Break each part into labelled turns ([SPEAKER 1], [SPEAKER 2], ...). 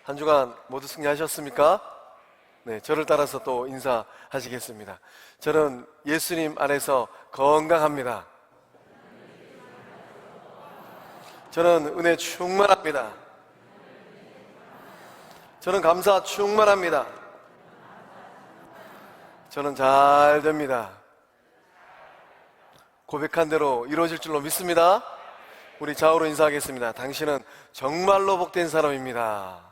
[SPEAKER 1] 한 주간 모두 승리하셨습니까? 네, 저를 따라서 또 인사하시겠습니다. 저는 예수님 안에서 건강합니다. 저는 은혜 충만합니다. 저는 감사 충만합니다. 저는 잘 됩니다. 고백한 대로 이루어질 줄로 믿습니다. 우리 좌우로 인사하겠습니다. 당신은 정말로 복된 사람입니다.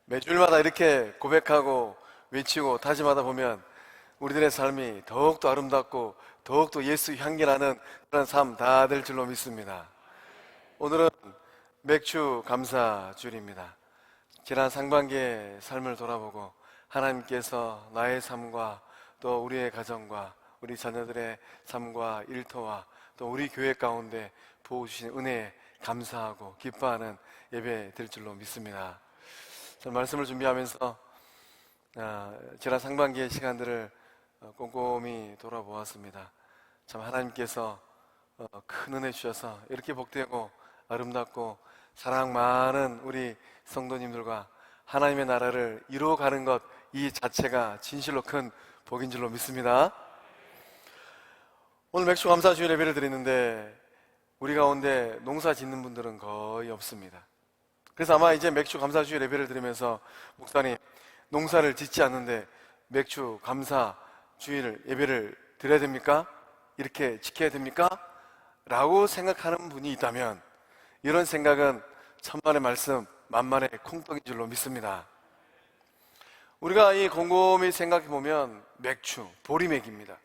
[SPEAKER 1] 매주일마다 이렇게 고백하고 외치고 다짐하다 보면 우리들의 삶이 더욱더 아름답고 더욱더 예수 향기나는 그런 삶 다 될 줄로 믿습니다. 오늘은 맥주 감사 주일입니다. 지난 상반기의 삶을 돌아보고 하나님께서 나의 삶과 또 우리의 가정과 우리 자녀들의 삶과 일터와 또 우리 교회 가운데 부어주신 은혜에 감사하고 기뻐하는 예배 될 줄로 믿습니다. 저는 말씀을 준비하면서 지난 상반기의 시간들을 꼼꼼히 돌아보았습니다. 참 하나님께서 큰 은혜 주셔서 이렇게 복되고 아름답고 사랑 많은 우리 성도님들과 하나님의 나라를 이루어가는 것 이 자체가 진실로 큰 복인 줄로 믿습니다. 오늘 맥주 감사 주일 예배를 드리는데 우리 가운데 농사 짓는 분들은 거의 없습니다. 그래서 아마 이제 맥주 감사 주일 예배를 드리면서 목사님 농사를 짓지 않는데 맥주 감사 주일 예배를 드려야 됩니까? 이렇게 지켜야 됩니까? 라고 생각하는 분이 있다면 이런 생각은 천만의 말씀 만만의 콩떡인 줄로 믿습니다. 우리가 이 곰곰이 생각해 보면 맥주, 보리맥입니다.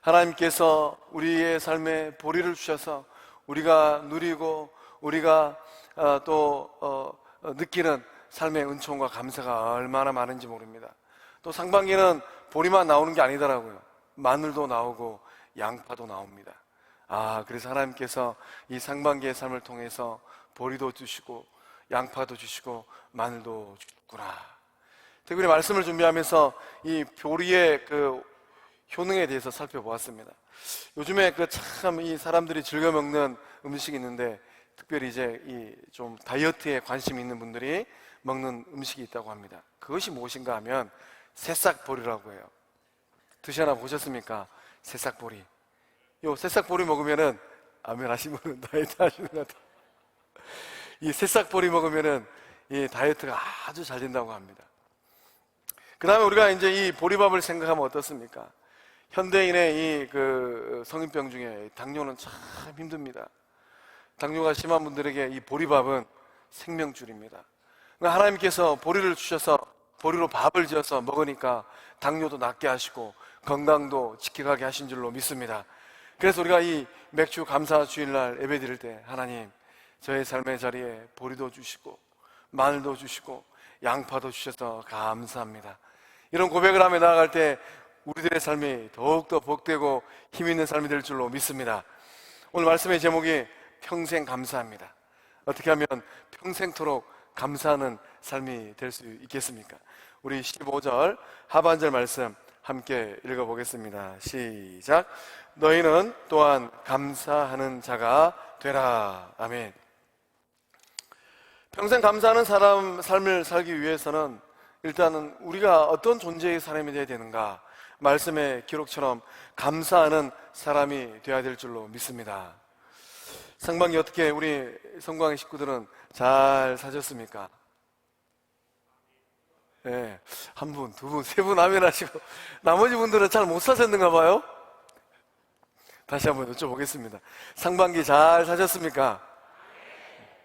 [SPEAKER 1] 하나님께서 우리의 삶에 보리를 주셔서 우리가 누리고 우리가 또 느끼는 삶의 은총과 감사가 얼마나 많은지 모릅니다. 또 상반기는 보리만 나오는 게 아니더라고요. 마늘도 나오고 양파도 나옵니다. 그래서 하나님께서 이 상반기의 삶을 통해서 보리도 주시고 양파도 주시고 마늘도 주셨구나. 특별히 말씀을 준비하면서 이 보리의 그 효능에 대해서 살펴보았습니다. 요즘에 참 이 사람들이 즐겨 먹는 음식이 있는데 특별히 이제 이 좀 다이어트에 관심이 있는 분들이 먹는 음식이 있다고 합니다. 그것이 무엇인가 하면 새싹보리라고 해요. 드셔나 보셨습니까? 새싹보리. 요 새싹보리 먹으면은 아멘 하신 분은 다이어트 하시는 것 같아요. 이 새싹보리 먹으면은 이 다이어트가 아주 잘 된다고 합니다. 그 다음에 우리가 이제 이 보리밥을 생각하면 어떻습니까? 현대인의 이 성인병 중에 당뇨는 참 힘듭니다. 당뇨가 심한 분들에게 이 보리밥은 생명줄입니다. 그러니까 하나님께서 보리를 주셔서 보리로 밥을 지어서 먹으니까 당뇨도 낫게 하시고 건강도 지켜가게 하신 줄로 믿습니다. 그래서 우리가 이 맥주 감사 주일날 예배 드릴 때 하나님 저의 삶의 자리에 보리도 주시고 마늘도 주시고 양파도 주셔서 감사합니다. 이런 고백을 하며 나아갈 때 우리들의 삶이 더욱더 복되고 힘있는 삶이 될 줄로 믿습니다. 오늘 말씀의 제목이 평생 감사합니다. 어떻게 하면 평생토록 감사하는 삶이 될 수 있겠습니까? 우리 15절 하반절 말씀 함께 읽어보겠습니다. 시작. 너희는 또한 감사하는 자가 되라. 아멘. 평생 감사하는 삶을 살기 위해서는 일단은 우리가 어떤 존재의 사람이 되어야 되는가, 말씀의 기록처럼 감사하는 사람이 되어야 될 줄로 믿습니다. 상반기 어떻게 우리 성광의 식구들은 잘 사셨습니까? 네, 한 분, 두 분, 세 분 아멘 하시고 나머지 분들은 잘 못 사셨는가 봐요? 다시 한번 여쭤보겠습니다. 상반기 잘 사셨습니까?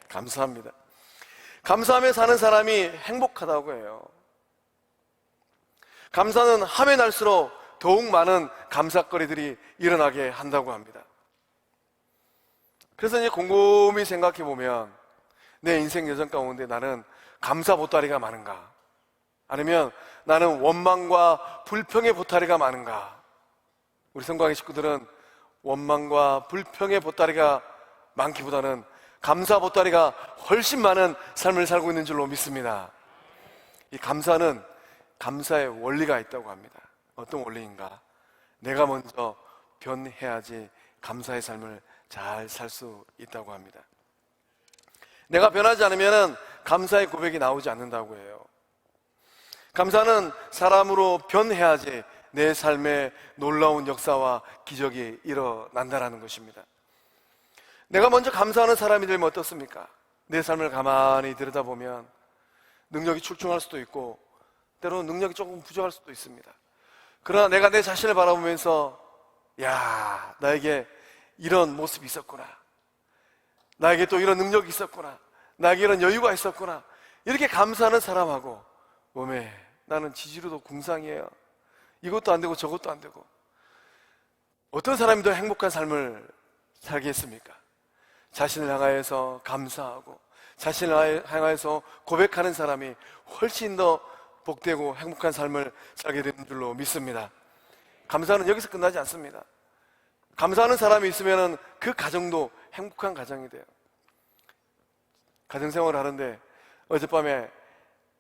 [SPEAKER 1] 감사합니다. 감사하며 사는 사람이 행복하다고 해요. 감사는 하면 할수록 더욱 많은 감사거리들이 일어나게 한다고 합니다. 그래서 이제 곰곰이 생각해 보면 내 인생 여정 가운데 나는 감사 보따리가 많은가? 아니면 나는 원망과 불평의 보따리가 많은가? 우리 성광의 식구들은 원망과 불평의 보따리가 많기보다는 감사 보따리가 훨씬 많은 삶을 살고 있는 줄로 믿습니다. 이 감사는 감사의 원리가 있다고 합니다. 어떤 원리인가? 내가 먼저 변해야지 감사의 삶을 잘 살 수 있다고 합니다. 내가 변하지 않으면 감사의 고백이 나오지 않는다고 해요. 감사는 사람으로 변해야지 내 삶에 놀라운 역사와 기적이 일어난다는 것입니다. 내가 먼저 감사하는 사람이 되면 어떻습니까? 내 삶을 가만히 들여다보면 능력이 출중할 수도 있고 때로는 능력이 조금 부족할 수도 있습니다. 그러나 내가 내 자신을 바라보면서 야, 나에게 이런 모습이 있었구나, 나에게 또 이런 능력이 있었구나, 나에게 이런 여유가 있었구나, 이렇게 감사하는 사람하고 몸에 나는 지지로도 궁상이에요, 이것도 안 되고 저것도 안 되고, 어떤 사람이 더 행복한 삶을 살겠습니까? 자신을 향하여서 감사하고 자신을 향하여서 고백하는 사람이 훨씬 더 복되고 행복한 삶을 살게 되는 줄로 믿습니다. 감사는 여기서 끝나지 않습니다. 감사하는 사람이 있으면 그 가정도 행복한 가정이 돼요. 가정생활을 하는데 어젯밤에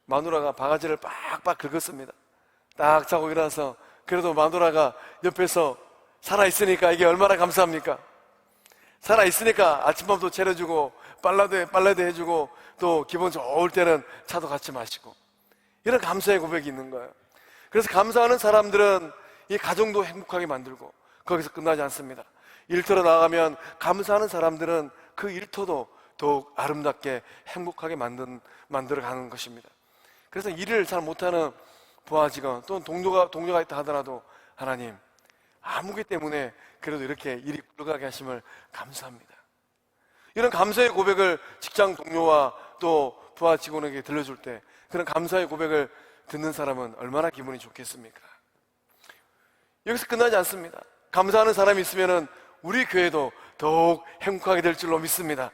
[SPEAKER 1] 마누라가 바가지를 빡빡 긁었습니다. 딱 자고 일어나서 그래도 마누라가 옆에서 살아있으니까 이게 얼마나 감사합니까? 살아있으니까 아침밥도 차려주고 빨래도 해주고 또 기분 좋을 때는 차도 같이 마시고, 이런 감사의 고백이 있는 거예요. 그래서 감사하는 사람들은 이 가정도 행복하게 만들고 거기서 끝나지 않습니다. 일터로 나가면 감사하는 사람들은 그 일터도 더욱 아름답게 행복하게 만들어가는 것입니다. 그래서 일을 잘 못하는 부하 직원 또는 동료가 있다 하더라도 하나님, 아무개 때문에 그래도 이렇게 일이 굴러가게 하심을 감사합니다. 이런 감사의 고백을 직장 동료와 또 부하 직원에게 들려줄 때 그런 감사의 고백을 듣는 사람은 얼마나 기분이 좋겠습니까? 여기서 끝나지 않습니다. 감사하는 사람이 있으면 우리 교회도 더욱 행복하게 될 줄로 믿습니다.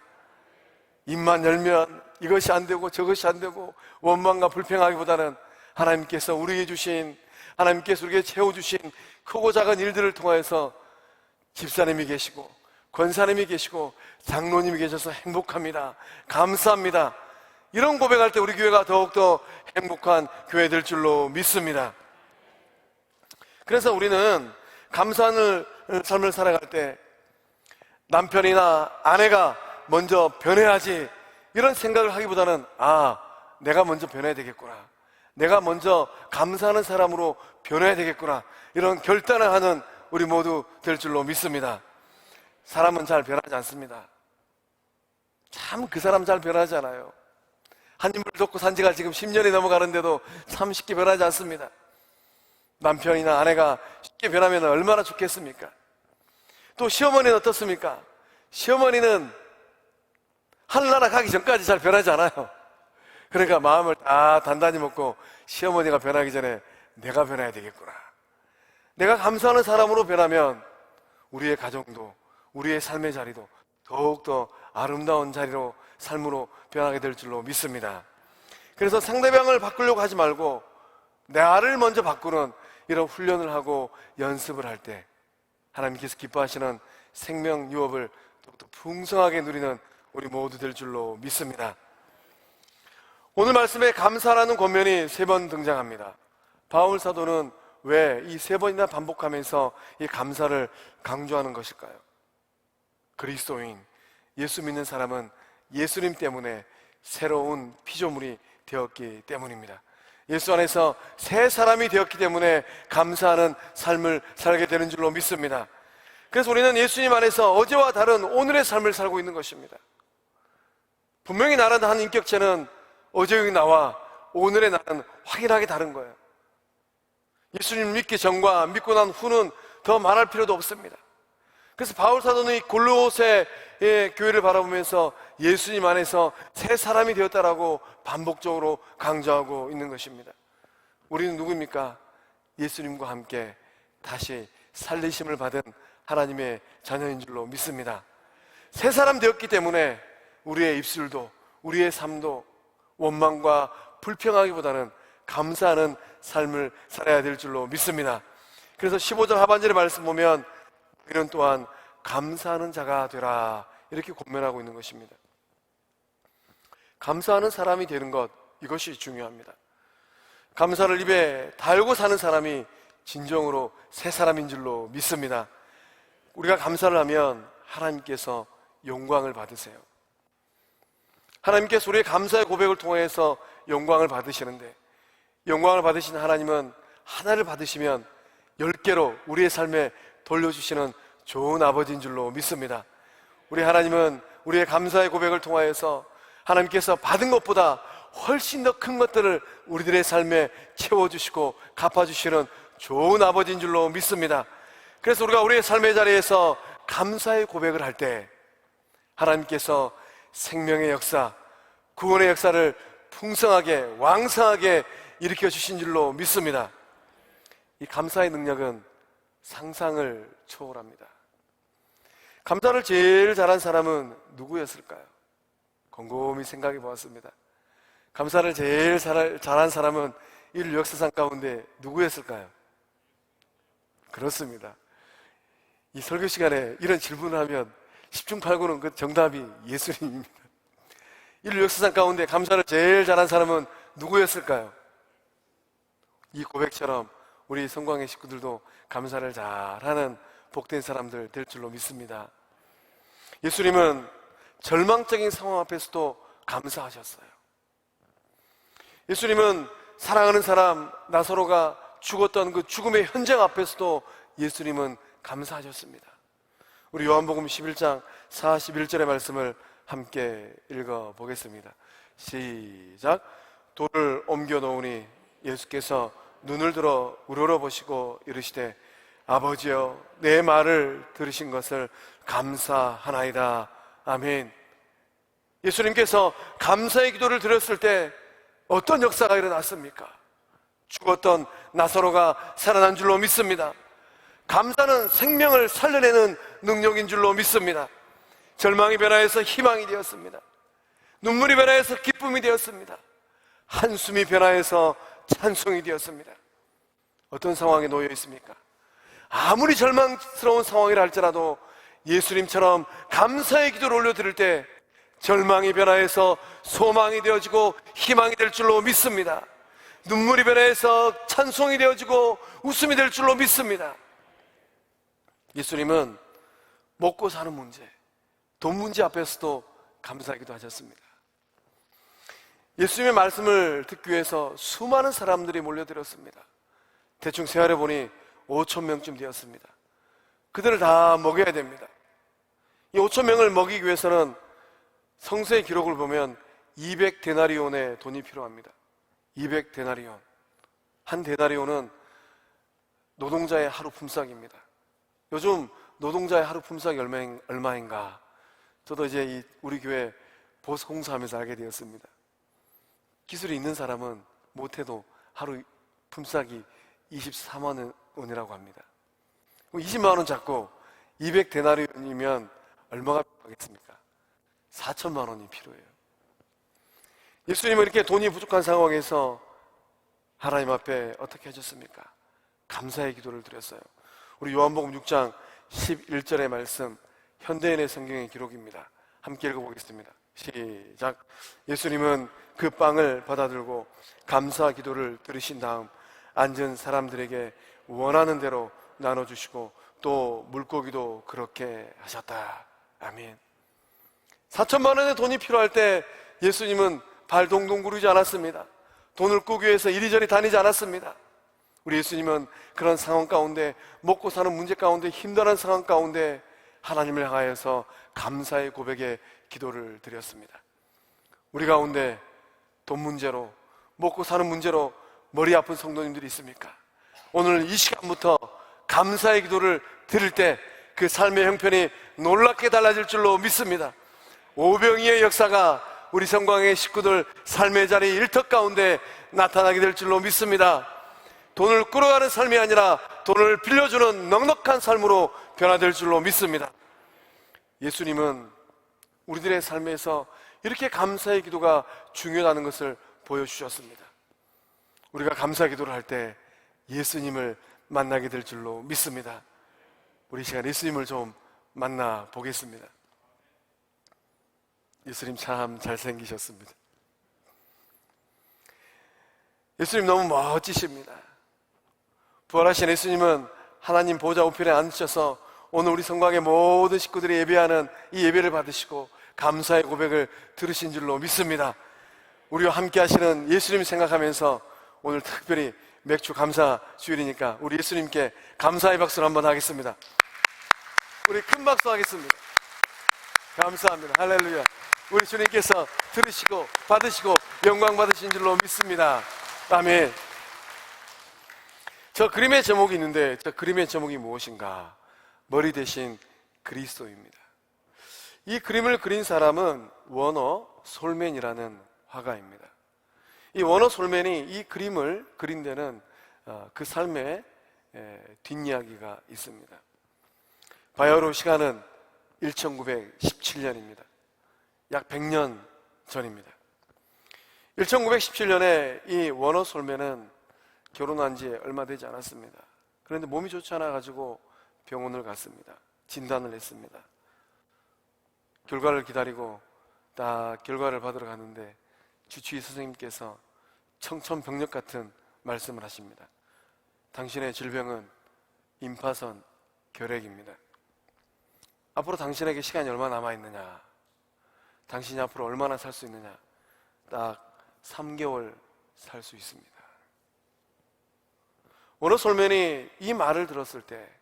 [SPEAKER 1] 입만 열면 이것이 안 되고 저것이 안 되고 원망과 불평하기보다는 하나님께서 우리에게 주신, 하나님께서 우리에게 채워주신 크고 작은 일들을 통하여서 집사님이 계시고 권사님이 계시고 장로님이 계셔서 행복합니다, 감사합니다, 이런 고백할 때 우리 교회가 더욱더 행복한 교회 될 줄로 믿습니다. 그래서 우리는 감사하는 삶을 살아갈 때 남편이나 아내가 먼저 변해야지 이런 생각을 하기보다는 내가 먼저 변해야 되겠구나, 내가 먼저 감사하는 사람으로 변해야 되겠구나, 이런 결단을 하는 우리 모두 될 줄로 믿습니다. 사람은 잘 변하지 않습니다. 참 그 사람 잘 변하지 않아요. 한 인물 돕고 산 지가 지금 10년이 넘어가는데도 참 쉽게 변하지 않습니다. 남편이나 아내가 쉽게 변하면 얼마나 좋겠습니까? 또 시어머니는 어떻습니까? 시어머니는 하늘나라 가기 전까지 잘 변하지 않아요. 그러니까 마음을 다 단단히 먹고 시어머니가 변하기 전에 내가 변해야 되겠구나, 내가 감사하는 사람으로 변하면 우리의 가정도 우리의 삶의 자리도 더욱더 아름다운 자리로, 삶으로 변하게 될 줄로 믿습니다. 그래서 상대방을 바꾸려고 하지 말고 나를 먼저 바꾸는 이런 훈련을 하고 연습을 할 때 하나님께서 기뻐하시는 생명 유업을 더욱더 풍성하게 누리는 우리 모두 될 줄로 믿습니다. 오늘 말씀에 감사라는 권면이 3번 등장합니다. 바울 사도는 왜 이 3번이나 반복하면서 이 감사를 강조하는 것일까요? 그리스도인, 예수 믿는 사람은 예수님 때문에 새로운 피조물이 되었기 때문입니다. 예수 안에서 새 사람이 되었기 때문에 감사하는 삶을 살게 되는 줄로 믿습니다. 그래서 우리는 예수님 안에서 어제와 다른 오늘의 삶을 살고 있는 것입니다. 분명히 나라는 한 인격체는 어제의 나와 오늘의 나는 확연하게 다른 거예요. 예수님 믿기 전과 믿고 난 후는 더 말할 필요도 없습니다. 그래서 바울 사도는 이 골로새의 교회를 바라보면서 예수님 안에서 새 사람이 되었다라고 반복적으로 강조하고 있는 것입니다. 우리는 누구입니까? 예수님과 함께 다시 살리심을 받은 하나님의 자녀인 줄로 믿습니다. 새 사람 되었기 때문에 우리의 입술도 우리의 삶도 원망과 불평하기보다는 감사하는 삶을 살아야 될 줄로 믿습니다. 그래서 15절 하반절의 말씀 보면 너희는 또한 감사하는 자가 되라, 이렇게 권면하고 있는 것입니다. 감사하는 사람이 되는 것, 이것이 중요합니다. 감사를 입에 달고 사는 사람이 진정으로 새 사람인 줄로 믿습니다. 우리가 감사를 하면 하나님께서 영광을 받으세요. 하나님께서 우리의 감사의 고백을 통해서 영광을 받으시는데, 영광을 받으신 하나님은 하나를 받으시면 10개로 우리의 삶에 돌려주시는 좋은 아버지인 줄로 믿습니다. 우리 하나님은 우리의 감사의 고백을 통하여서 하나님께서 받은 것보다 훨씬 더 큰 것들을 우리들의 삶에 채워주시고 갚아주시는 좋은 아버지인 줄로 믿습니다. 그래서 우리가 우리의 삶의 자리에서 감사의 고백을 할 때 하나님께서 생명의 역사, 구원의 역사를 풍성하게 왕성하게 일으켜 주신 줄로 믿습니다. 이 감사의 능력은 상상을 초월합니다. 감사를 제일 잘한 사람은 누구였을까요? 곰곰이 생각해 보았습니다. 감사를 제일 잘한 사람은 인류 역사상 가운데 누구였을까요? 그렇습니다. 이 설교 시간에 이런 질문을 하면 10중 8구는 그 정답이 예수님입니다. 인류 역사상 가운데 감사를 제일 잘한 사람은 누구였을까요? 이 고백처럼 우리 성광의 식구들도 감사를 잘하는 복된 사람들 될 줄로 믿습니다. 예수님은 절망적인 상황 앞에서도 감사하셨어요. 예수님은 사랑하는 사람 나사로가 죽었던 그 죽음의 현장 앞에서도 예수님은 감사하셨습니다. 우리 요한복음 11장 41절의 말씀을 함께 읽어보겠습니다. 시작. 돌을 옮겨 놓으니 예수께서 눈을 들어 우러러보시고 이르시되 아버지여 내 말을 들으신 것을 감사하나이다. 아멘. 예수님께서 감사의 기도를 드렸을 때 어떤 역사가 일어났습니까? 죽었던 나사로가 살아난 줄로 믿습니다. 감사는 생명을 살려내는 능력인 줄로 믿습니다. 절망이 변화해서 희망이 되었습니다. 눈물이 변화해서 기쁨이 되었습니다. 한숨이 변화해서 찬송이 되었습니다. 어떤 상황에 놓여 있습니까? 아무리 절망스러운 상황이라 할지라도 예수님처럼 감사의 기도를 올려드릴 때 절망이 변화해서 소망이 되어지고 희망이 될 줄로 믿습니다. 눈물이 변화해서 찬송이 되어지고 웃음이 될 줄로 믿습니다. 예수님은 먹고 사는 문제, 돈 문제 앞에서도 감사하기도 하셨습니다. 예수님의 말씀을 듣기 위해서 수많은 사람들이 몰려들었습니다. 대충 세알해 보니 5,000명쯤 되었습니다. 그들을 다 먹여야 됩니다. 이 5,000명을 먹이기 위해서는 성서의 기록을 보면 200데나리온의 돈이 필요합니다. 200데나리온. 한 데나리온은 노동자의 하루 품삯입니다. 요즘 노동자의 하루 품삯이 얼마인가? 저도 이제 우리 교회 보수 공사하면서 알게 되었습니다. 기술이 있는 사람은 못해도 하루 품삯이 24만 원이라고 합니다. 20만 원 잡고 200데나리온이면 얼마가 필요하겠습니까? 4천만 원이 필요해요. 예수님은 이렇게 돈이 부족한 상황에서 하나님 앞에 어떻게 하셨습니까? 감사의 기도를 드렸어요. 우리 요한복음 6장 11절의 말씀, 현대인의 성경의 기록입니다. 함께 읽어보겠습니다. 시작. 예수님은 그 빵을 받아들고 감사 기도를 들으신 다음 앉은 사람들에게 원하는 대로 나눠주시고 또 물고기도 그렇게 하셨다. 아멘. 4천만 원의 돈이 필요할 때 예수님은 발 동동 구르지 않았습니다. 돈을 꾸기 위해서 이리저리 다니지 않았습니다. 우리 예수님은 그런 상황 가운데, 먹고 사는 문제 가운데, 힘든 상황 가운데 하나님을 향하여서 감사의 고백의 기도를 드렸습니다. 우리 가운데 돈 문제로, 먹고 사는 문제로 머리 아픈 성도님들이 있습니까? 오늘 이 시간부터 감사의 기도를 드릴 때 그 삶의 형편이 놀랍게 달라질 줄로 믿습니다. 오병이의 역사가 우리 성광의 식구들 삶의 자리 일터 가운데 나타나게 될 줄로 믿습니다. 돈을 끌어가는 삶이 아니라 돈을 빌려주는 넉넉한 삶으로 변화될 줄로 믿습니다. 예수님은 우리들의 삶에서 이렇게 감사의 기도가 중요하다는 것을 보여주셨습니다. 우리가 감사 기도를 할 때 예수님을 만나게 될 줄로 믿습니다. 우리 시간 예수님을 좀 만나 보겠습니다. 예수님 참 잘생기셨습니다. 예수님 너무 멋지십니다. 부활하신 예수님은 하나님 보좌 우편에 앉으셔서 오늘 우리 성광의 모든 식구들이 예배하는 이 예배를 받으시고 감사의 고백을 들으신 줄로 믿습니다. 우리와 함께 하시는 예수님 생각하면서 오늘 특별히 맥주 감사 주일이니까 우리 예수님께 감사의 박수를 한번 하겠습니다. 우리 큰 박수 하겠습니다. 감사합니다. 할렐루야. 우리 주님께서 들으시고 받으시고 영광 받으신 줄로 믿습니다. 아멘. 저 그림의 제목이 있는데 저 그림의 제목이 무엇인가? 머리 대신 그리스도입니다. 이 그림을 그린 사람은 워너 솔맨이라는 화가입니다. 이 워너 솔맨이 이 그림을 그린 데는 그 삶의 뒷이야기가 있습니다. 바야흐로 시간은 1917년입니다. 약 100년 전입니다. 1917년에 이 워너 솔맨은 결혼한 지 얼마 되지 않았습니다. 그런데 몸이 좋지 않아 가지고 병원을 갔습니다. 진단을 했습니다. 결과를 기다리고 딱 결과를 받으러 갔는데 주치의 선생님께서 청천벽력 같은 말씀을 하십니다. 당신의 질병은 임파선 결핵입니다. 앞으로 당신에게 시간이 얼마나 남아있느냐, 당신이 앞으로 얼마나 살 수 있느냐, 딱 3개월 살 수 있습니다. 워너 솔맨이 이 말을 들었을 때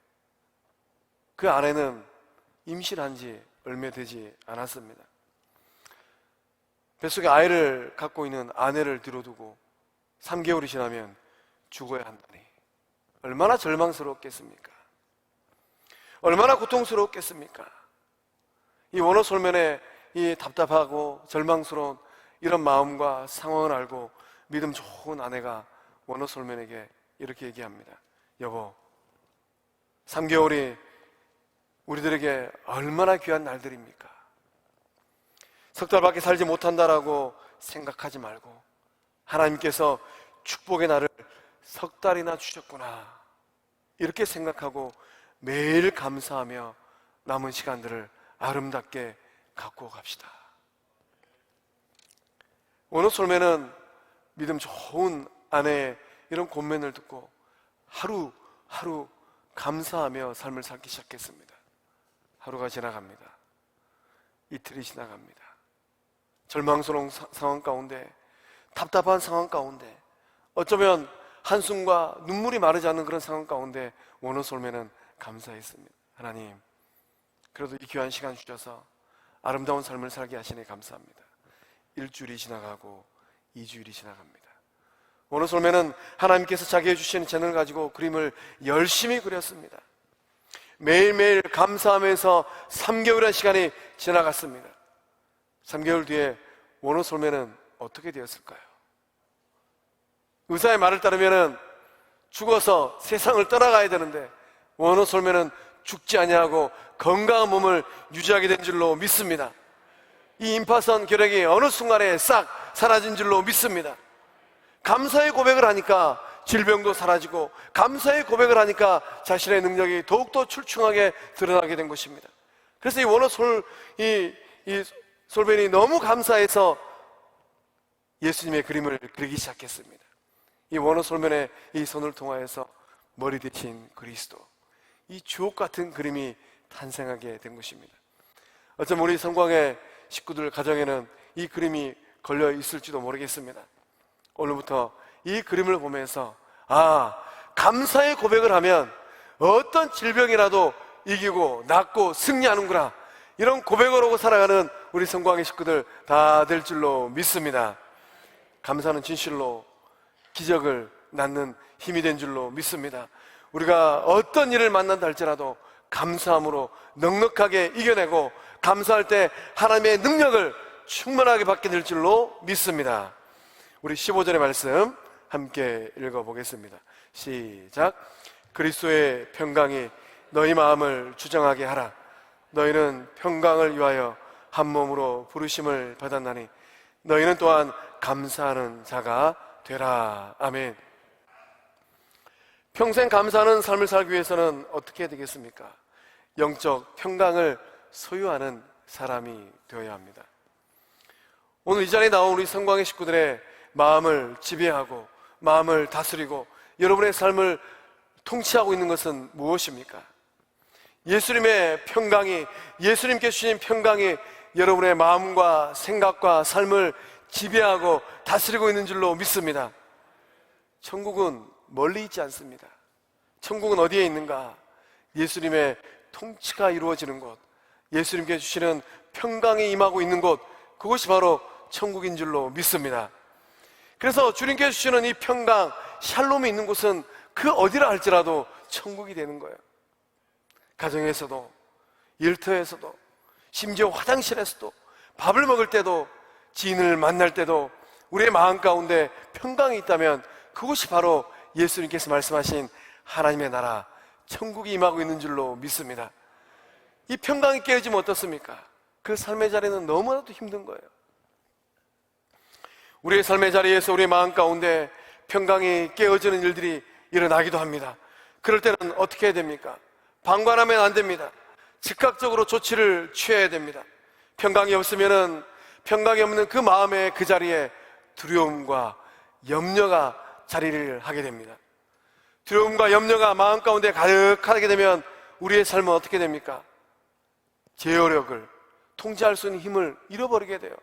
[SPEAKER 1] 그 아내는 임신을 한 지 얼마 되지 않았습니다. 뱃속에 아이를 갖고 있는 아내를 뒤로두고 3개월이 지나면 죽어야 한다니 얼마나 절망스러웠겠습니까? 얼마나 고통스러웠겠습니까? 이 워너 솔맨의 이 답답하고 절망스러운 이런 마음과 상황을 알고 믿음 좋은 아내가 워너 솔맨에게 이렇게 얘기합니다. 여보, 3개월이 우리들에게 얼마나 귀한 날들입니까? 석 달밖에 살지 못한다라고 생각하지 말고 하나님께서 축복의 날을 석 달이나 주셨구나 이렇게 생각하고 매일 감사하며 남은 시간들을 아름답게 갖고 갑시다. 워너 솔맨은 믿음 좋은 아내의 이런 권면을 듣고 하루하루 감사하며 삶을 살기 시작했습니다. 하루가 지나갑니다. 이틀이 지나갑니다. 절망스러운 상황 가운데, 답답한 상황 가운데, 어쩌면 한숨과 눈물이 마르지 않는 그런 상황 가운데 워너 솔맨은 감사했습니다. 하나님, 그래도 이 귀한 시간 주셔서 아름다운 삶을 살게 하시니 감사합니다. 1주일이 지나가고 2주일이 지나갑니다. 워너 솔맨은 하나님께서 자기의 주신 재능을 가지고 그림을 열심히 그렸습니다. 매일매일 감사하면서 3개월의 시간이 지나갔습니다. 3개월 뒤에 워너 솔맨은 어떻게 되었을까요? 의사의 말을 따르면 죽어서 세상을 떠나가야 되는데 워너 솔맨은 죽지 아니하고 건강한 몸을 유지하게 된 줄로 믿습니다. 이 임파선 결핵이 어느 순간에 싹 사라진 줄로 믿습니다. 감사의 고백을 하니까 질병도 사라지고 감사의 고백을 하니까 자신의 능력이 더욱더 출중하게 드러나게 된 것입니다. 그래서 이 워너 솔맨이 너무 감사해서 예수님의 그림을 그리기 시작했습니다. 이 워너 솔맨의 이 손을 통하여서 머리 대신 그리스도, 이 주옥 같은 그림이 탄생하게 된 것입니다. 어쩌면 우리 성광의 식구들 가정에는 이 그림이 걸려 있을지도 모르겠습니다. 오늘부터 이 그림을 보면서 감사의 고백을 하면 어떤 질병이라도 이기고 낫고 승리하는구나, 이런 고백을 하고 살아가는 우리 성광의 식구들 다 될 줄로 믿습니다. 감사는 진실로 기적을 낳는 힘이 된 줄로 믿습니다. 우리가 어떤 일을 만난다 할지라도 감사함으로 넉넉하게 이겨내고 감사할 때 하나님의 능력을 충만하게 받게 될 줄로 믿습니다. 우리 15절의 말씀 함께 읽어보겠습니다. 시작. 그리스도의 평강이 너희 마음을 주장하게 하라. 너희는 평강을 위하여 한 몸으로 부르심을 받았나니 너희는 또한 감사하는 자가 되라. 아멘. 평생 감사하는 삶을 살기 위해서는 어떻게 해야 되겠습니까? 영적 평강을 소유하는 사람이 되어야 합니다. 오늘 이 자리에 나온 우리 성광의 식구들의 마음을 지배하고 마음을 다스리고 여러분의 삶을 통치하고 있는 것은 무엇입니까? 예수님의 평강이, 예수님께 주신 평강이 여러분의 마음과 생각과 삶을 지배하고 다스리고 있는 줄로 믿습니다. 천국은 멀리 있지 않습니다. 천국은 어디에 있는가? 예수님의 통치가 이루어지는 곳, 예수님께 주시는 평강이 임하고 있는 곳, 그것이 바로 천국인 줄로 믿습니다. 그래서 주님께 주시는 이 평강, 샬롬이 있는 곳은 그 어디라 할지라도 천국이 되는 거예요. 가정에서도, 일터에서도, 심지어 화장실에서도, 밥을 먹을 때도, 지인을 만날 때도 우리의 마음 가운데 평강이 있다면 그것이 바로 예수님께서 말씀하신 하나님의 나라, 천국이 임하고 있는 줄로 믿습니다. 이 평강이 깨어지면 어떻습니까? 그 삶의 자리는 너무나도 힘든 거예요. 우리의 삶의 자리에서 우리의 마음 가운데 평강이 깨어지는 일들이 일어나기도 합니다. 그럴 때는 어떻게 해야 됩니까? 방관하면 안 됩니다. 즉각적으로 조치를 취해야 됩니다. 평강이 없으면은, 평강이 없는 그 마음의 그 자리에 두려움과 염려가 자리를 하게 됩니다. 두려움과 염려가 마음 가운데 가득하게 되면 우리의 삶은 어떻게 됩니까? 제어력을, 통제할 수 있는 힘을 잃어버리게 돼요.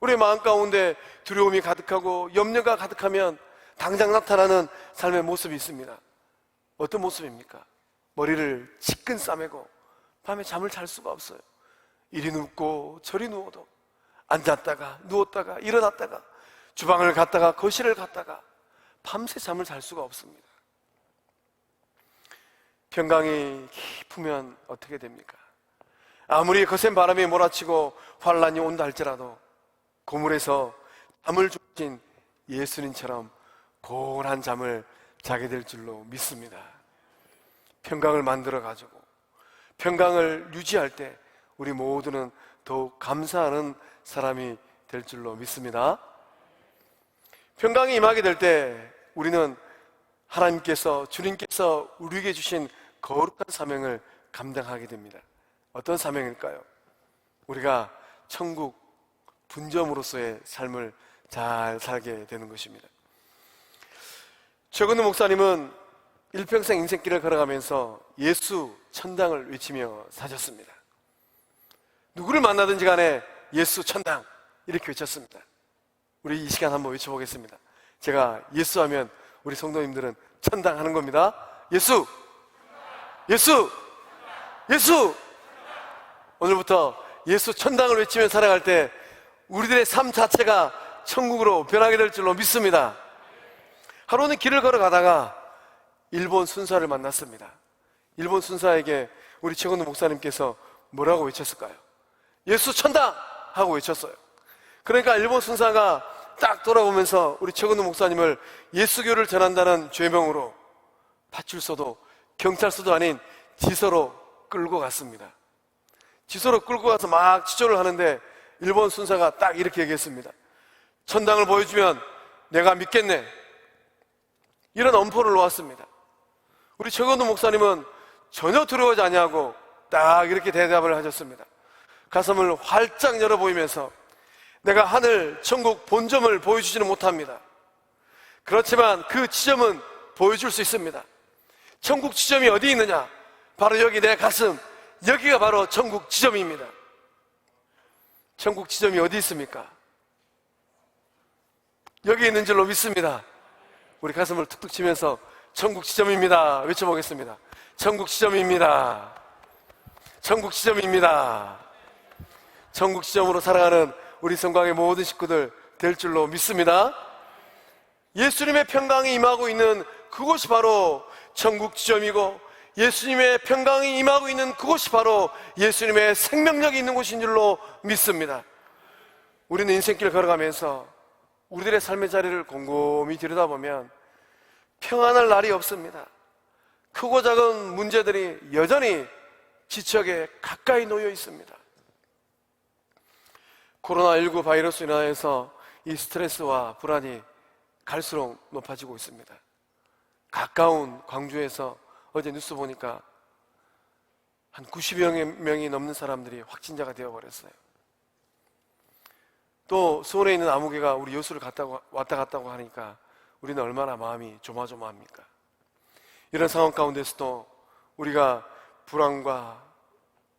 [SPEAKER 1] 우리의 마음 가운데 두려움이 가득하고 염려가 가득하면 당장 나타나는 삶의 모습이 있습니다. 어떤 모습입니까? 머리를 지끈 싸매고 밤에 잠을 잘 수가 없어요. 이리 눕고 저리 누워도, 앉았다가 누웠다가 일어났다가 주방을 갔다가 거실을 갔다가 밤새 잠을 잘 수가 없습니다. 평강이 깊으면 어떻게 됩니까? 아무리 거센 바람이 몰아치고 환란이 온다 할지라도 고물에서 잠을 주신 예수님처럼 고운한 잠을 자게 될 줄로 믿습니다. 평강을 만들어가지고 평강을 유지할 때 우리 모두는 더욱 감사하는 사람이 될 줄로 믿습니다. 평강이 임하게 될 때 우리는 하나님께서, 주님께서 우리에게 주신 거룩한 사명을 감당하게 됩니다. 어떤 사명일까요? 우리가 천국 분점으로서의 삶을 잘 살게 되는 것입니다. 최근우 목사님은 일평생 인생길을 걸어가면서 예수 천당을 외치며 사셨습니다. 누구를 만나든지 간에 예수 천당 이렇게 외쳤습니다. 우리 이 시간 한번 외쳐보겠습니다. 제가 예수 하면 우리 성도님들은 천당 하는 겁니다. 예수! 예수! 예수! 오늘부터 예수 천당을 외치며 살아갈 때 우리들의 삶 자체가 천국으로 변하게 될 줄로 믿습니다. 하루는 길을 걸어가다가 일본 순사를 만났습니다. 일본 순사에게 우리 최건우 목사님께서 뭐라고 외쳤을까요? 예수 천당! 하고 외쳤어요. 그러니까 일본 순사가 딱 돌아보면서 우리 최건우 목사님을 예수교를 전한다는 죄명으로 파출소도 경찰서도 아닌 지서로 끌고 갔습니다. 지서로 끌고 가서 막 치조를 하는데 일본 순사가 딱 이렇게 얘기했습니다. 천당을 보여주면 내가 믿겠네. 이런 엄포를 놓았습니다. 우리 최건우 목사님은 전혀 두려워하지 아니하고 딱 이렇게 대답을 하셨습니다. 가슴을 활짝 열어 보이면서 내가 하늘 천국 본점을 보여주지는 못합니다. 그렇지만 그 지점은 보여줄 수 있습니다. 천국 지점이 어디 있느냐? 바로 여기 내 가슴, 여기가 바로 천국 지점입니다. 천국 지점이 어디 있습니까? 여기 있는 줄로 믿습니다. 우리 가슴을 툭툭 치면서 천국 지점입니다 외쳐보겠습니다. 천국 지점입니다. 천국 지점입니다. 천국 지점으로 살아가는 우리 성광의 모든 식구들 될 줄로 믿습니다. 예수님의 평강이 임하고 있는 그곳이 바로 천국 지점이고, 예수님의 평강이 임하고 있는 그곳이 바로 예수님의 생명력이 있는 곳인 줄로 믿습니다. 우리는 인생길 걸어가면서 우리들의 삶의 자리를 곰곰이 들여다보면 평안할 날이 없습니다. 크고 작은 문제들이 여전히 지척에 가까이 놓여 있습니다. 코로나19 바이러스로 인해서 이 스트레스와 불안이 갈수록 높아지고 있습니다. 가까운 광주에서 어제 뉴스 보니까 한 90여 명이 넘는 사람들이 확진자가 되어버렸어요. 또 수원에 있는 아무개가 우리 여수를 왔다 갔다고 하니까 우리는 얼마나 마음이 조마조마합니까? 이런 상황 가운데서도 우리가 불안과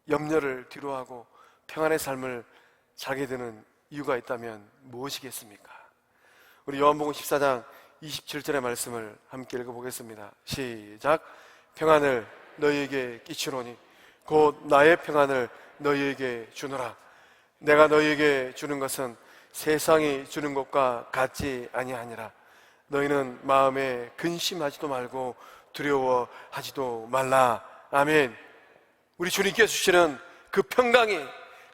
[SPEAKER 1] 염려를 뒤로하고 평안의 삶을 살게 되는 이유가 있다면 무엇이겠습니까? 우리 요한복음 14장 27절의 말씀을 함께 읽어보겠습니다. 시작. 평안을 너희에게 끼치노니 곧 나의 평안을 너희에게 주노라. 내가 너희에게 주는 것은 세상이 주는 것과 같지 아니하니라. 너희는 마음에 근심하지도 말고 두려워하지도 말라. 아멘. 우리 주님께서 주시는 그 평강이,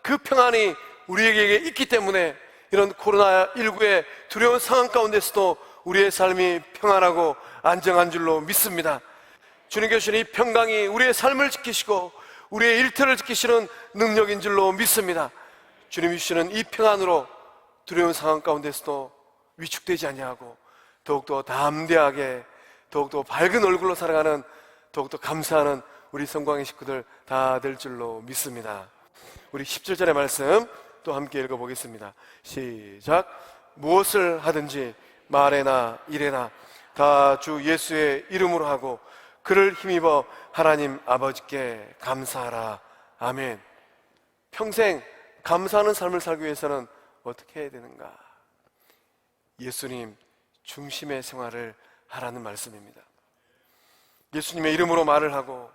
[SPEAKER 1] 그 평안이 우리에게 있기 때문에 이런 코로나19의 두려운 상황 가운데서도 우리의 삶이 평안하고 안정한 줄로 믿습니다. 주님께서 주신 이 평강이 우리의 삶을 지키시고 우리의 일터를 지키시는 능력인 줄로 믿습니다. 주님이 주시는 이 평안으로 두려운 상황 가운데서도 위축되지 아니하고 더욱더 담대하게, 더욱더 밝은 얼굴로 살아가는, 더욱더 감사하는 우리 성광의 식구들 다 될 줄로 믿습니다. 우리 17절의 말씀 또 함께 읽어보겠습니다. 시작. 무엇을 하든지 말에나 일에나 다 주 예수의 이름으로 하고 그를 힘입어 하나님 아버지께 감사하라. 아멘. 평생 감사하는 삶을 살기 위해서는 어떻게 해야 되는가? 예수님 중심의 생활을 하라는 말씀입니다. 예수님의 이름으로 말을 하고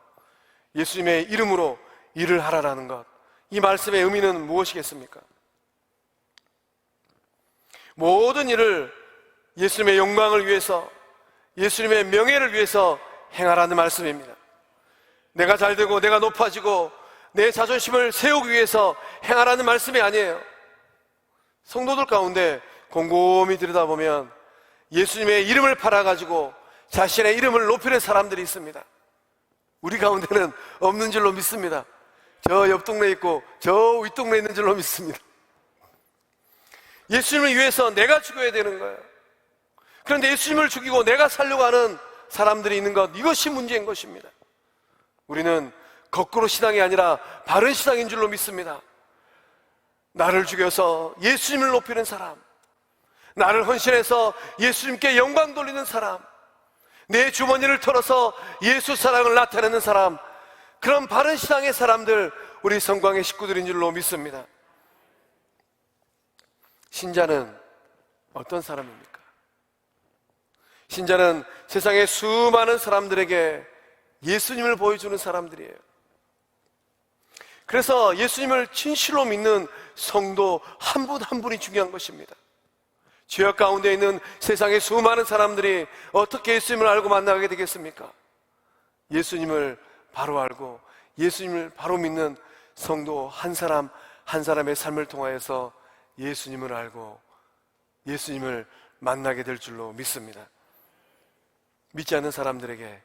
[SPEAKER 1] 예수님의 이름으로 일을 하라라는 것, 이 말씀의 의미는 무엇이겠습니까? 모든 일을 예수님의 영광을 위해서, 예수님의 명예를 위해서 행하라는 말씀입니다. 내가 잘되고 내가 높아지고 내 자존심을 세우기 위해서 행하라는 말씀이 아니에요. 성도들 가운데 곰곰이 들여다보면 예수님의 이름을 팔아가지고 자신의 이름을 높이는 사람들이 있습니다. 우리 가운데는 없는 줄로 믿습니다. 저 옆 동네에 있고 저 윗동네에 있는 줄로 믿습니다. 예수님을 위해서 내가 죽어야 되는 거예요. 그런데 예수님을 죽이고 내가 살려고 하는 사람들이 있는 것, 이것이 문제인 것입니다. 우리는 거꾸로 신앙이 아니라 바른 신앙인 줄로 믿습니다. 나를 죽여서 예수님을 높이는 사람, 나를 헌신해서 예수님께 영광 돌리는 사람, 내 주머니를 털어서 예수 사랑을 나타내는 사람, 그런 바른 신앙의 사람들, 우리 성광의 식구들인 줄로 믿습니다. 신자는 어떤 사람입니까? 신자는 세상의 수많은 사람들에게 예수님을 보여주는 사람들이에요. 그래서 예수님을 진실로 믿는 성도 한 분 한 분이 중요한 것입니다. 죄악 가운데 있는 세상의 수많은 사람들이 어떻게 예수님을 알고 만나게 되겠습니까? 예수님을 바로 알고 예수님을 바로 믿는 성도 한 사람 한 사람의 삶을 통하여서 예수님을 알고 예수님을 만나게 될 줄로 믿습니다. 믿지 않는 사람들에게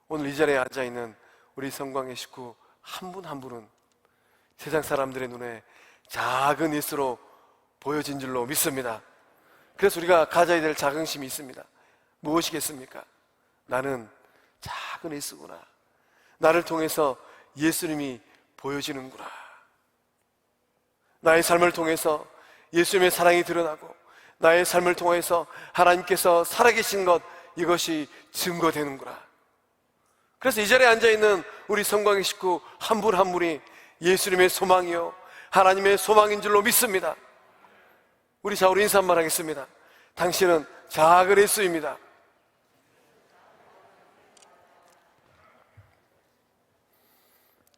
[SPEAKER 1] 오늘 이 자리에 앉아있는 우리 성광의 식구 한 분 한 분은 세상 사람들의 눈에 작은 예수로 보여진 줄로 믿습니다. 그래서 우리가 가져야 될 자긍심이 있습니다. 무엇이겠습니까? 나는 작은 예수구나. 나를 통해서 예수님이 보여지는구나. 나의 삶을 통해서 예수님의 사랑이 드러나고 나의 삶을 통해서 하나님께서 살아계신 것, 이것이 증거되는구나. 그래서 이 자리에 앉아있는 우리 성광의 식구 한 분 한 분이 예수님의 소망이요 하나님의 소망인 줄로 믿습니다. 우리 인사 한번 하겠습니다. 당신은 작은 예수입니다.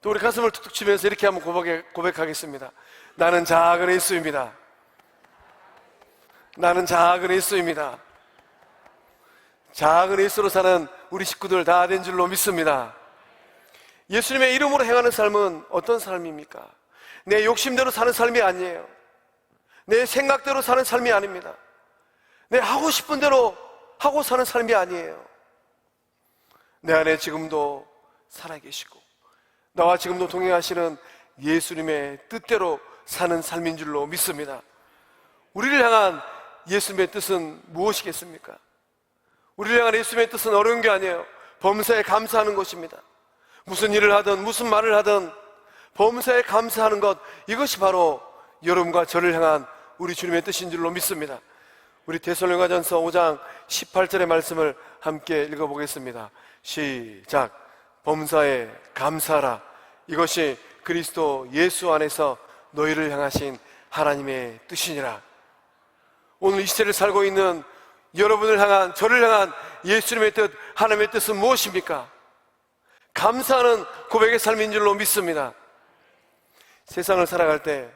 [SPEAKER 1] 또 우리 가슴을 툭툭 치면서 이렇게 한번 고백하겠습니다. 나는 작은 예수입니다. 나는 작은 예수입니다. 작은 예수로 사는 우리 식구들 다 된 줄로 믿습니다. 예수님의 이름으로 행하는 삶은 어떤 삶입니까? 내 욕심대로 사는 삶이 아니에요. 내 생각대로 사는 삶이 아닙니다. 내 하고 싶은 대로 하고 사는 삶이 아니에요. 내 안에 지금도 살아계시고 나와 지금도 동행하시는 예수님의 뜻대로 사는 삶인 줄로 믿습니다. 우리를 향한 예수님의 뜻은 무엇이겠습니까? 우리를 향한 예수님의 뜻은 어려운 게 아니에요. 범사에 감사하는 것입니다. 무슨 일을 하든 무슨 말을 하든 범사에 감사하는 것, 이것이 바로 여러분과 저를 향한 우리 주님의 뜻인 줄로 믿습니다. 우리 데살로니가전서 5장 18절의 말씀을 함께 읽어보겠습니다. 시작. 범사에 감사하라. 이것이 그리스도 예수 안에서 너희를 향하신 하나님의 뜻이니라. 오늘 이 시대를 살고 있는 여러분을 향한, 저를 향한 예수님의 뜻, 하나님의 뜻은 무엇입니까? 감사하는 고백의 삶인 줄로 믿습니다. 세상을 살아갈 때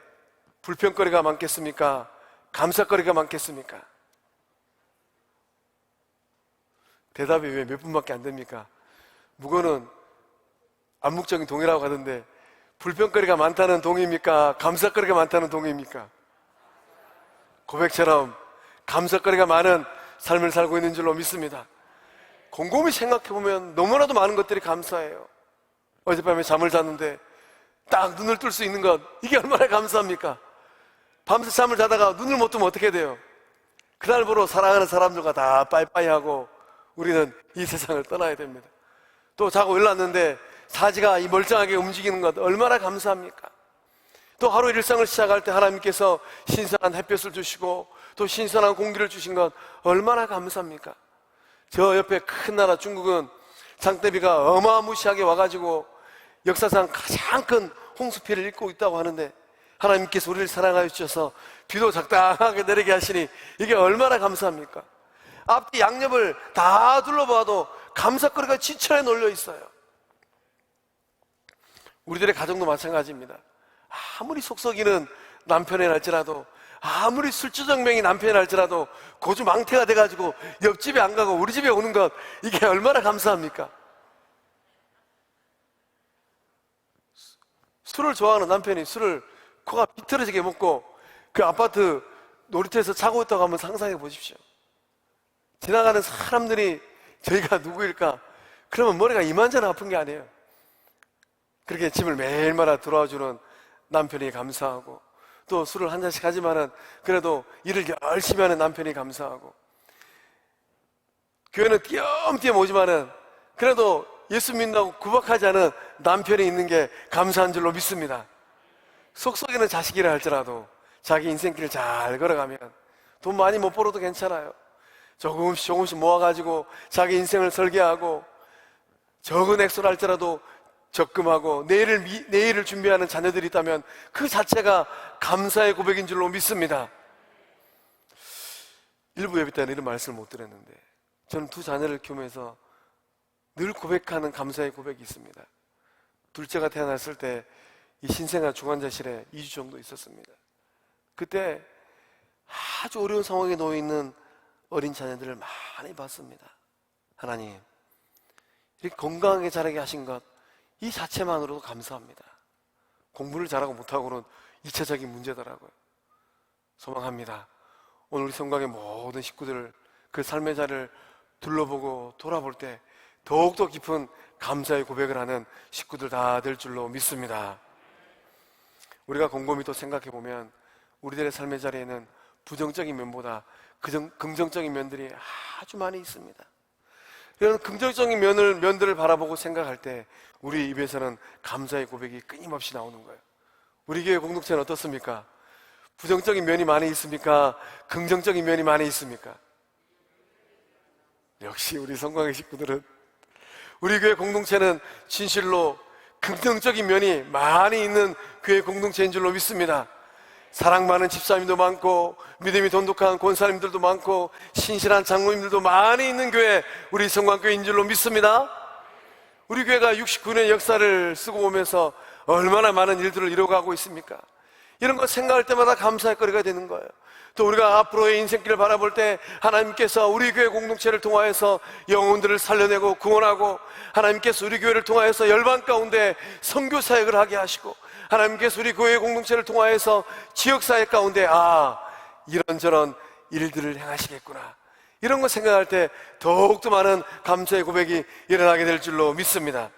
[SPEAKER 1] 불평거리가 많겠습니까? 감사거리가 많겠습니까? 대답이 왜 몇 분밖에 안 됩니까? 무거는 암묵적인 동의라고 하던데, 불평거리가 많다는 동의입니까? 감사거리가 많다는 동의입니까? 고백처럼 감사거리가 많은 삶을 살고 있는 줄로 믿습니다. 곰곰이 생각해보면 너무나도 많은 것들이 감사해요. 어젯밤에 잠을 잤는데 딱 눈을 뜰 수 있는 것, 이게 얼마나 감사합니까? 밤새 잠을 자다가 눈을 못 뜨면 어떻게 돼요? 그날부로 사랑하는 사람들과 다 빠이빠이 하고 우리는 이 세상을 떠나야 됩니다. 또 자고 일어났는데 사지가 이 멀쩡하게 움직이는 것 얼마나 감사합니까? 또 하루 일상을 시작할 때 하나님께서 신선한 햇볕을 주시고 또 신선한 공기를 주신 것 얼마나 감사합니까? 저 옆에 큰 나라 중국은 장대비가 어마무시하게 와가지고 역사상 가장 큰 홍수피해를 입고 있다고 하는데, 하나님께서 우리를 사랑하여 주셔서 비도 적당하게 내리게 하시니 이게 얼마나 감사합니까? 앞뒤 양옆을 다 둘러봐도 감사거리가 지천에 놀려 있어요. 우리들의 가정도 마찬가지입니다. 아무리 속썩이는 남편이랄지라도, 아무리 술주정맹이 남편이랄지라도 고주망태가 돼가지고 옆집에 안 가고 우리 집에 오는 것, 이게 얼마나 감사합니까? 술을 좋아하는 남편이 술을 코가 비틀어지게 먹고 그 아파트 놀이터에서 자고 있다고 한번 상상해 보십시오. 지나가는 사람들이 저희가 누구일까? 그러면 머리가 이만저만 아픈 게 아니에요. 그렇게 집을 매일마다 들어와주는 남편이 감사하고, 또 술을 한 잔씩 하지만은 그래도 일을 열심히 하는 남편이 감사하고, 교회는 띄엄띄엄 오지만은 그래도 예수 믿는다고 구박하지 않은 남편이 있는 게 감사한 줄로 믿습니다. 속썩이는 자식이라 할지라도 자기 인생길을 잘 걸어가면 돈 많이 못 벌어도 괜찮아요. 조금씩 모아가지고 자기 인생을 설계하고, 적은 액수를 할지라도 적금하고 내일을 준비하는 자녀들이 있다면 그 자체가 감사의 고백인 줄로 믿습니다. 일부 예배 때는 이런 말씀을 못 드렸는데, 저는 두 자녀를 키우면서 늘 고백하는 감사의 고백이 있습니다. 둘째가 태어났을 때 이 신생아 중환자실에 2주 정도 있었습니다. 그때 아주 어려운 상황에 놓여 있는 어린 자녀들을 많이 봤습니다. 하나님, 이렇게 건강하게 자라게 하신 것, 이 자체만으로도 감사합니다. 공부를 잘하고 못하고는 2차적인 문제더라고요. 소망합니다. 오늘 우리 성곽의 모든 식구들을 그 삶의 자리를 둘러보고 돌아볼 때 더욱더 깊은 감사의 고백을 하는 식구들 다 될 줄로 믿습니다. 우리가 곰곰이 또 생각해보면 우리들의 삶의 자리에는 부정적인 면보다 긍정적인 면들이 아주 많이 있습니다. 이런 긍정적인 면들을 바라보고 생각할 때 우리 입에서는 감사의 고백이 끊임없이 나오는 거예요. 우리 교회 공동체는 어떻습니까? 부정적인 면이 많이 있습니까? 긍정적인 면이 많이 있습니까? 역시 우리 성광의 식구들은, 우리 교회 공동체는 진실로 긍정적인 면이 많이 있는 교회 공동체인 줄로 믿습니다. 사랑 많은 집사님도 많고, 믿음이 돈독한 권사님들도 많고, 신실한 장로님들도 많이 있는 교회, 우리 성광교회인 줄로 믿습니다. 우리 교회가 69년 역사를 쓰고 오면서 얼마나 많은 일들을 이뤄가고 있습니까? 이런 거 생각할 때마다 감사할 거리가 되는 거예요. 또 우리가 앞으로의 인생길을 바라볼 때 하나님께서 우리 교회 공동체를 통하여서 영혼들을 살려내고 구원하고, 하나님께서 우리 교회를 통하여서 열방 가운데 선교 사역을 하게 하시고, 하나님께서 우리 교회 공동체를 통하여서 지역사역 가운데 이런저런 일들을 행하시겠구나, 이런 거 생각할 때 더욱더 많은 감사의 고백이 일어나게 될 줄로 믿습니다.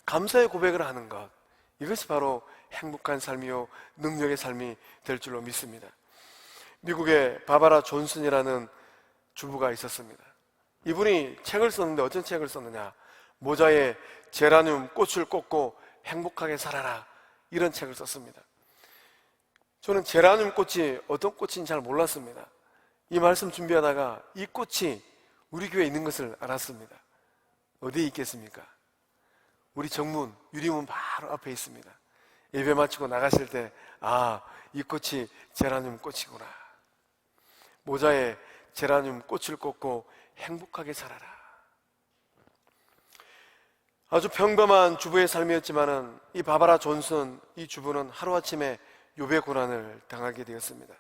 [SPEAKER 1] 감사의 고백을 하는 것, 이것이 바로 행복한 삶이요 능력의 삶이 될 줄로 믿습니다. 미국에 바바라 존슨이라는 주부가 있었습니다. 이분이 책을 썼는데 어떤 책을 썼느냐, 모자에 제라늄 꽃을 꽂고 행복하게 살아라, 이런 책을 썼습니다. 저는 제라늄 꽃이 어떤 꽃인지 잘 몰랐습니다. 이 말씀 준비하다가 이 꽃이 우리 교회에 있는 것을 알았습니다. 어디에 있겠습니까? 우리 정문, 유리문 바로 앞에 있습니다. 예배 마치고 나가실 때, 아, 이 꽃이 제라늄 꽃이구나. 모자에 제라늄 꽃을 꽂고 행복하게 살아라. 아주 평범한 주부의 삶이었지만은 이 바바라 존슨, 이 주부는 하루아침에 요배 고난을 당하게 되었습니다.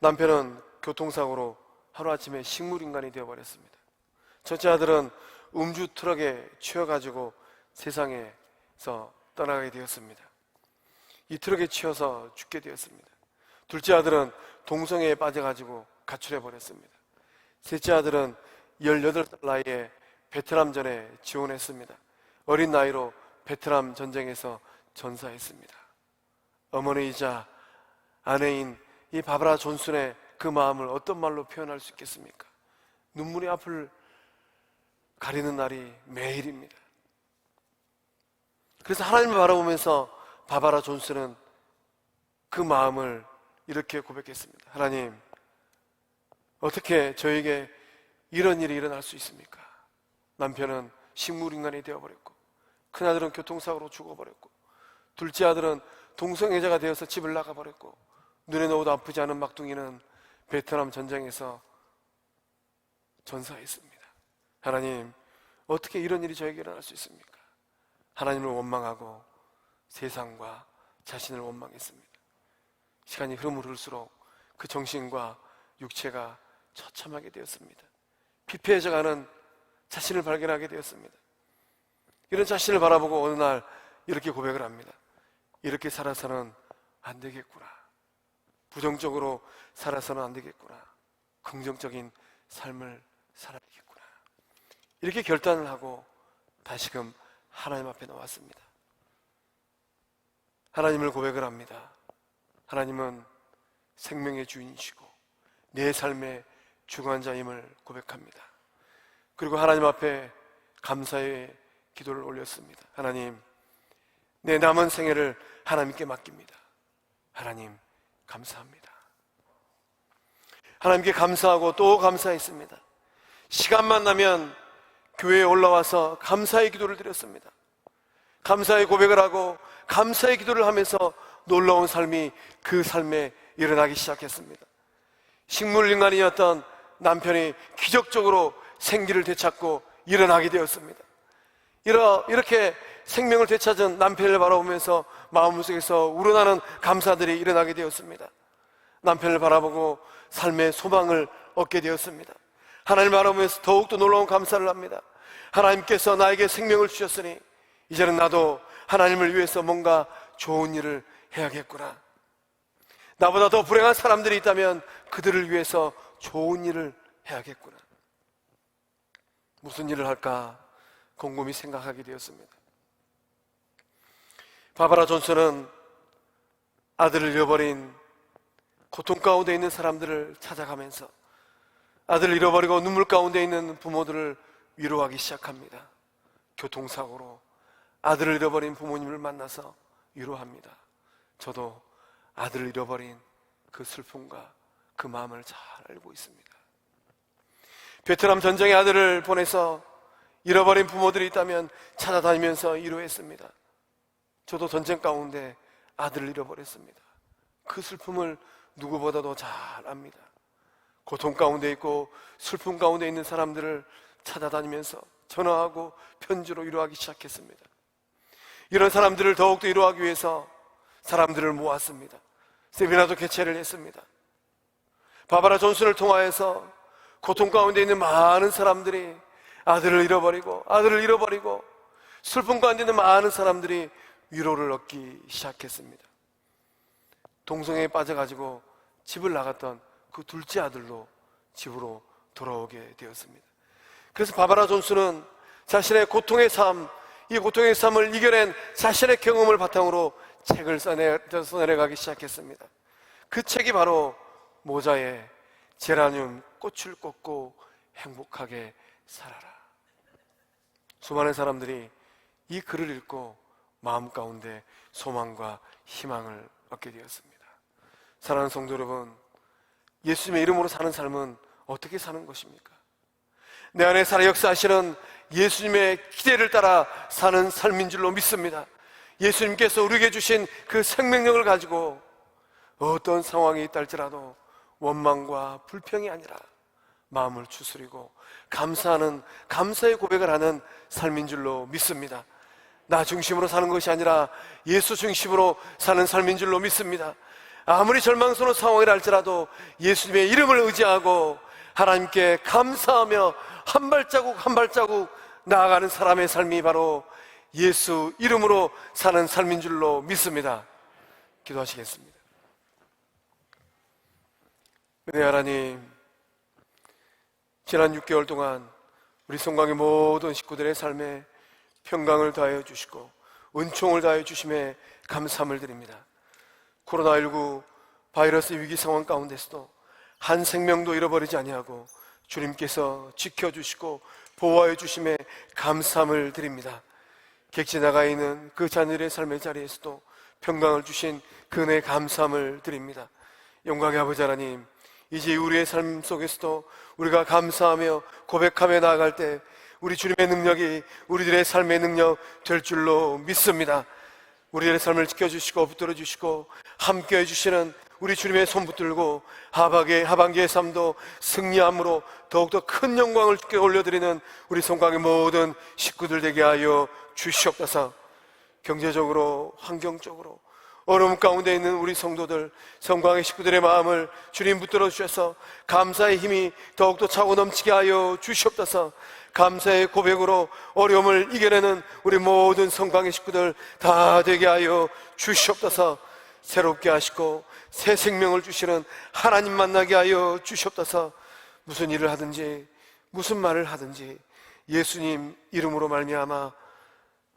[SPEAKER 1] 남편은 교통사고로 하루아침에 식물인간이 되어버렸습니다. 첫째 아들은 음주 트럭에 치여가지고 세상에서 떠나게 되었습니다. 이 트럭에 치여서 죽게 되었습니다. 둘째 아들은 동성애에 빠져가지고 가출해버렸습니다. 셋째 아들은 18살 나이에 베트남전에 지원했습니다. 어린 나이로 베트남 전쟁에서 전사했습니다. 어머니이자 아내인 이 바바라 존슨의 그 마음을 어떤 말로 표현할 수 있겠습니까? 눈물이 앞을 가리는 날이 매일입니다. 그래서 하나님을 바라보면서 바바라 존슨은 그 마음을 이렇게 고백했습니다. 하나님, 어떻게 저에게 이런 일이 일어날 수 있습니까? 남편은 식물인간이 되어버렸고, 큰아들은 교통사고로 죽어버렸고, 둘째 아들은 동성애자가 되어서 집을 나가버렸고, 눈에 넣어도 아프지 않은 막둥이는 베트남 전쟁에서 전사했습니다. 하나님, 어떻게 이런 일이 저에게 일어날 수 있습니까? 하나님을 원망하고 세상과 자신을 원망했습니다. 시간이 흐를수록 그 정신과 육체가 처참하게 되었습니다. 피폐해져가는 자신을 발견하게 되었습니다. 이런 자신을 바라보고 어느 날 이렇게 고백을 합니다. 이렇게 살아서는 안 되겠구나. 부정적으로 살아서는 안 되겠구나. 긍정적인 삶을 살아야겠구나. 이렇게 결단을 하고 다시금 하나님 앞에 나왔습니다. 하나님을 고백을 합니다. 하나님은 생명의 주인이시고 내 삶의 주관자임을 고백합니다. 그리고 하나님 앞에 감사의 기도를 올렸습니다. 하나님, 내 남은 생애를 하나님께 맡깁니다. 하나님, 감사합니다. 하나님께 감사하고 또 감사했습니다. 시간만 나면 교회에 올라와서 감사의 기도를 드렸습니다. 감사의 고백을 하고 감사의 기도를 하면서 놀라운 삶이 그 삶에 일어나기 시작했습니다. 식물인간이었던 남편이 기적적으로 생기를 되찾고 일어나게 되었습니다. 이렇게 생명을 되찾은 남편을 바라보면서 마음속에서 우러나는 감사들이 일어나게 되었습니다. 남편을 바라보고 삶의 소망을 얻게 되었습니다. 하나님을 바라보면서 더욱더 놀라운 감사를 합니다. 하나님께서 나에게 생명을 주셨으니 이제는 나도 하나님을 위해서 뭔가 좋은 일을 해야겠구나. 나보다 더 불행한 사람들이 있다면 그들을 위해서 좋은 일을 해야겠구나. 무슨 일을 할까 곰곰이 생각하게 되었습니다. 바바라 존슨은 아들을 잃어버린 고통 가운데 있는 사람들을 찾아가면서 아들을 잃어버리고 눈물 가운데 있는 부모들을 위로하기 시작합니다. 교통사고로 아들을 잃어버린 부모님을 만나서 위로합니다. 저도 아들을 잃어버린 그 슬픔과 그 마음을 잘 알고 있습니다. 베트남 전쟁에 아들을 보내서 잃어버린 부모들이 있다면 찾아다니면서 위로했습니다. 저도 전쟁 가운데 아들을 잃어버렸습니다. 그 슬픔을 누구보다도 잘 압니다. 고통 가운데 있고 슬픔 가운데 있는 사람들을 찾아다니면서 전화하고 편지로 위로하기 시작했습니다. 이런 사람들을 더욱더 위로하기 위해서 사람들을 모았습니다. 세미나도 개최를 했습니다. 바바라 존슨을 통하여서 고통 가운데 있는 많은 사람들이 아들을 잃어버리고 슬픔 가운데 있는 많은 사람들이 위로를 얻기 시작했습니다. 동성애에 빠져가지고 집을 나갔던 그 둘째 아들도 집으로 돌아오게 되었습니다. 그래서 바바라 존슨은 자신의 고통의 삶, 이 고통의 삶을 이겨낸 자신의 경험을 바탕으로 책을 써내려가기 시작했습니다. 그 책이 바로 모자에 제라늄 꽃을 꽂고 행복하게 살아라. 수많은 사람들이 이 글을 읽고 마음 가운데 소망과 희망을 얻게 되었습니다. 사랑하는 성도 여러분, 예수님의 이름으로 사는 삶은 어떻게 사는 것입니까? 내 안에 살아 역사하시는 예수님의 기대를 따라 사는 삶인 줄로 믿습니다. 예수님께서 우리에게 주신 그 생명력을 가지고 어떤 상황이 있다 할지라도 원망과 불평이 아니라 마음을 추스리고 감사하는, 감사의 고백을 하는 삶인 줄로 믿습니다. 나 중심으로 사는 것이 아니라 예수 중심으로 사는 삶인 줄로 믿습니다. 아무리 절망스러운 상황이라 할지라도 예수님의 이름을 의지하고 하나님께 감사하며 한 발자국 한 발자국 나아가는 사람의 삶이 바로 예수 이름으로 사는 삶인 줄로 믿습니다. 기도하시겠습니다. 은혜 하나님, 지난 6개월 동안 우리 송강의 모든 식구들의 삶에 평강을 더하여 주시고 은총을 더하여 주심에 감사함을 드립니다. 코로나19 바이러스 위기 상황 가운데서도 한 생명도 잃어버리지 아니하고 주님께서 지켜주시고 보호하여 주심에 감사함을 드립니다. 객지 나가 있는 그 자녀들의 삶의 자리에서도 평강을 주신 그 은혜에 감사함을 드립니다. 영광의 아버지 하나님, 이제 우리의 삶 속에서도 우리가 감사하며 고백하며 나아갈 때 우리 주님의 능력이 우리들의 삶의 능력 될 줄로 믿습니다. 우리들의 삶을 지켜주시고 붙들어 주시고 함께해 주시는 우리 주님의 손 붙들고 하반기의 삶도 승리함으로 더욱더 큰 영광을 주께 올려드리는 우리 송강의 모든 식구들 되게 하여 주시옵소서. 경제적으로, 환경적으로 어려움 가운데 있는 우리 성도들, 성광의 식구들의 마음을 주님 붙들어 주셔서 감사의 힘이 더욱더 차고 넘치게 하여 주시옵소서. 감사의 고백으로 어려움을 이겨내는 우리 모든 성광의 식구들 다 되게 하여 주시옵소서. 새롭게 하시고 새 생명을 주시는 하나님 만나게 하여 주시옵소서. 무슨 일을 하든지 무슨 말을 하든지 예수님 이름으로 말미암아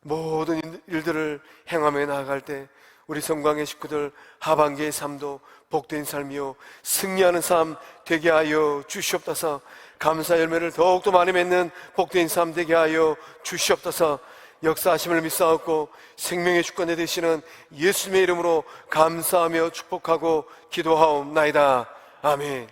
[SPEAKER 1] 모든 일들을 행하며 나아갈 때 우리 성광의 식구들 하반기의 삶도 복된 삶이요 승리하는 삶 되게 하여 주시옵소서. 감사 열매를 더욱더 많이 맺는 복된 삶 되게 하여 주시옵소서. 역사하심을 믿사옵고 생명의 주권에 되시는 예수님의 이름으로 감사하며 축복하고 기도하옵나이다. 아멘.